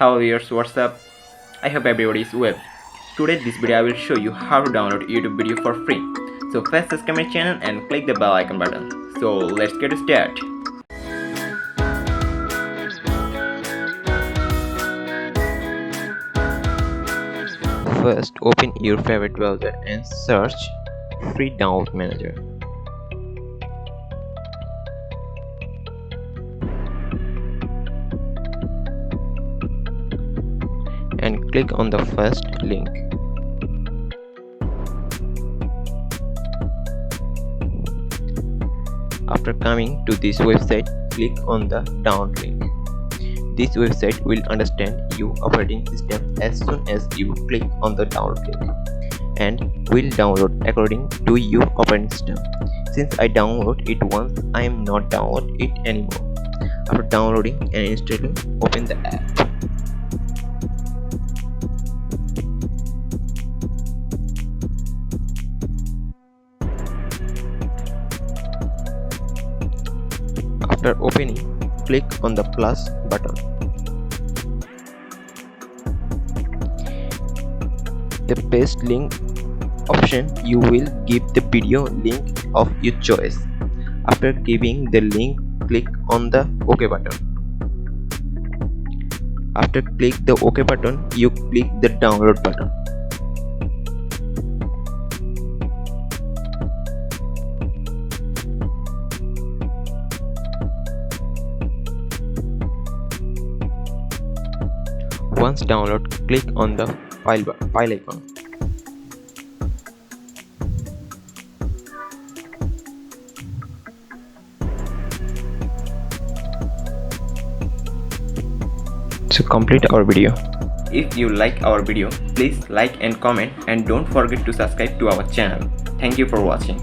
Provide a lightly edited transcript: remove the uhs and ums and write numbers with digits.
Hello viewers, what's up? I hope everybody is well. Today this video I will show you how to download YouTube video for free. So first subscribe my channel and click the bell icon button. So let's get started. First, open your favorite browser and search Free Download Manager. And click on the first link. After coming to this website, click on the download link. This website will understand your operating system as soon as you click on the download link and will download according to your operating system. Since I download it once, I am not download it anymore. After downloading and installing, open the app. After opening, click on the plus button. The paste link option, you will give the video link of your choice. After giving the link, click on the OK button. After click the OK button, you click the download button. Once download, click on the file icon. To complete our video. If you like our video, please like and comment and don't forget to subscribe to our channel. Thank you for watching.